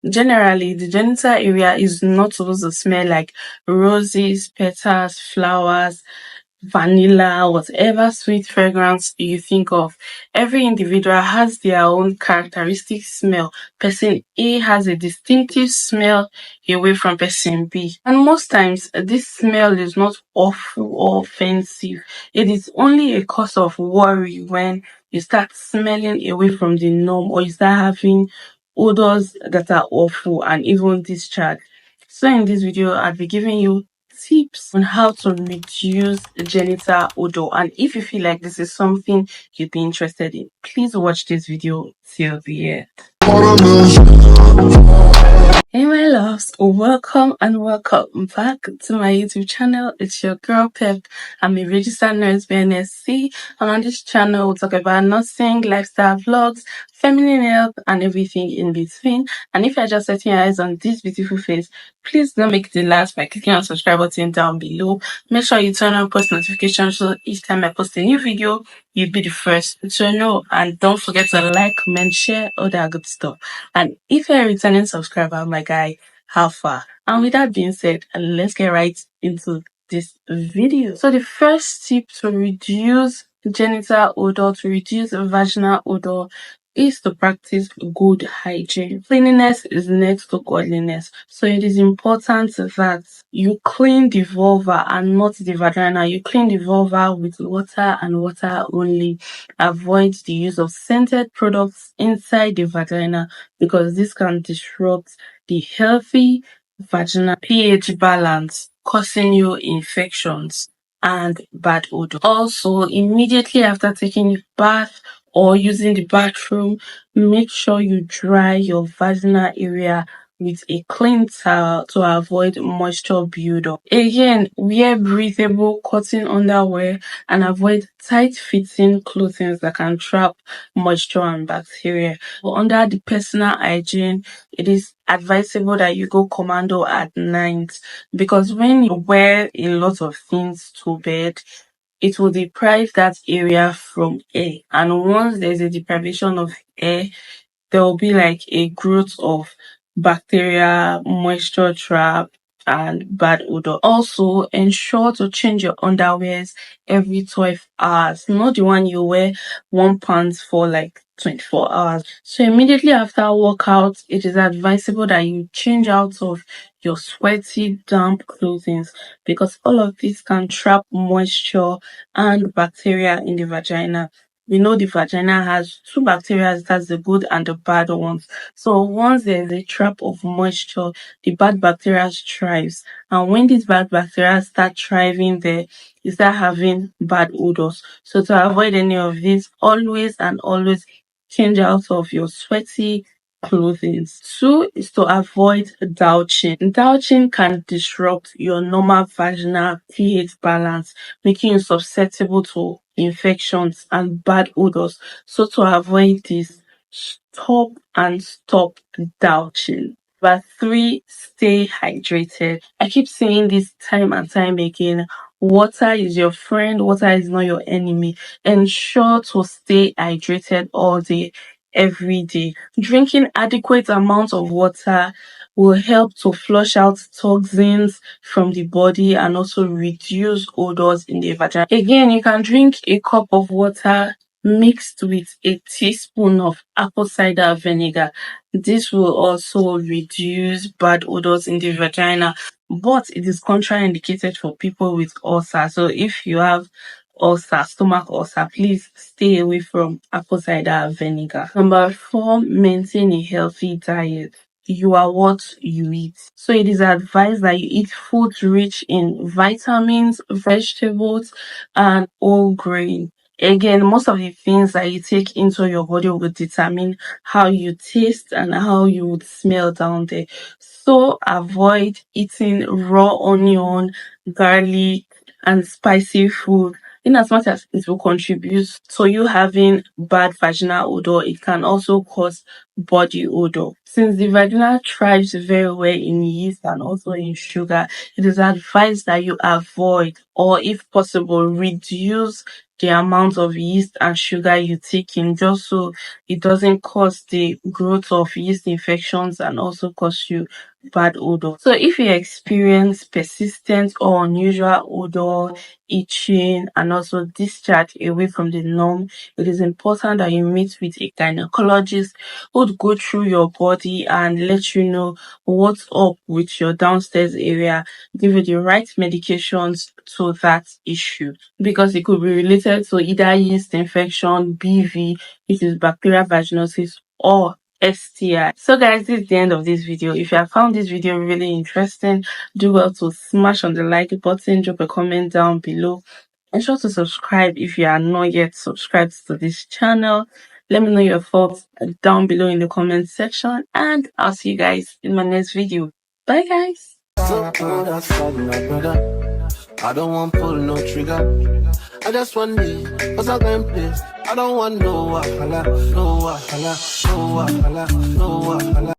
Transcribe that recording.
Generally, the genital area is not supposed to smell like roses, petals, flowers, vanilla, whatever sweet fragrance you think of. Every individual has their own characteristic smell. Person A has a distinctive smell away from person B. And most times, this smell is not awful or offensive. It is only a cause of worry when you start smelling away from the norm or you start having odors that are awful and even discharge. So in this video, I'll be giving you tips on how to reduce genital odor, and if you feel like this is something you'd be interested in, please watch this video till the end. Hey my loves, welcome and welcome back to my YouTube channel. It's your girl Pep. I'm a registered nurse by NSC, and on this channel we'll talk about nursing, lifestyle vlogs, feminine health, and everything in between. And if you're just setting your eyes on this beautiful face, please don't make it last by clicking on the subscribe button down below. Make sure you turn on post notifications so each time I post a new video, you'll be the first to know. And don't forget to like, comment, share, all that good stuff. And if you're a returning subscriber, my guy, how far? And with that being said, let's get right into this video. So the first tip to reduce genital odor, to reduce vaginal odor, is to practice good hygiene. Cleanliness is next to godliness. So it is important that you clean the vulva and not the vagina. You clean the vulva with water and water only. Avoid the use of scented products inside the vagina because this can disrupt the healthy vaginal pH balance, causing you infections and bad odor. Also, immediately after taking a bath or using the bathroom, make sure you dry your vaginal area with a clean towel to avoid moisture buildup. Again, wear breathable cotton underwear and avoid tight-fitting clothing that can trap moisture and bacteria. But under the personal hygiene, it is advisable that you go commando at night because when you wear a lot of things to bed, it will deprive that area from air. And once there's a deprivation of air, there will be like a growth of bacteria, moisture trap, and bad odor. Also, ensure to change your underwears every 12 hours, not the one you wear one pants for like 24 hours. So immediately after workout, it is advisable that you change out of your sweaty, damp clothing because all of this can trap moisture and bacteria in the vagina. We know the vagina has two bacteria, it has the good and the bad ones. So once there's a trap of moisture, the bad bacteria thrives. And when these bad bacteria start thriving there, you start having bad odors. So to avoid any of this, always and always change out of your sweaty clothing. 2 is to avoid douching. Douching can disrupt your normal vaginal pH balance, making you susceptible to infections and bad odors. So to avoid this, stop douching. But 3, stay hydrated. I keep saying this time and time again. Water is your friend, water is not your enemy. Ensure to stay hydrated all day, every day. Drinking adequate amounts of water will help to flush out toxins from the body and also reduce odors in the vagina. Again, you can drink a cup of water mixed with a teaspoon of apple cider vinegar. This will also reduce bad odors in the vagina, but it is contraindicated for people with ulcer. So if you have ulcer, stomach ulcer, please stay away from apple cider vinegar. Number 4, maintain a healthy diet. You are what you eat. So it is advised that you eat foods rich in vitamins, vegetables, and whole grain. Again, most of the things that you take into your body will determine how you taste and how you would smell down there. So avoid eating raw onion, garlic, and spicy food. In as much as it will contribute to you having bad vaginal odor, it can also cause body odor. Since the vagina thrives very well in yeast and also in sugar, it is advised that you avoid, or if possible, reduce the amount of yeast and sugar you take in, just so it doesn't cause the growth of yeast infections and also cause you bad odor. So if you experience persistent or unusual odor, itching, and also discharge away from the norm, it is important that you meet with a gynecologist who would go through your body and let you know what's up with your downstairs area, give you the right medications to that issue, because it could be related to either yeast infection, BV, which is bacterial vaginosis, or STI. So guys, this is the end of this video. If you have found this video really interesting, do well to smash on the like button, drop a comment down below. Ensure to subscribe if you are not yet subscribed to this channel. Let me know your thoughts down below in the comment section, and I'll see you guys in my next video. Bye guys. I don't want pull no trigger. I just want me, cause I can place. I don't want no wahala, no wahala, no wahala, no wahala.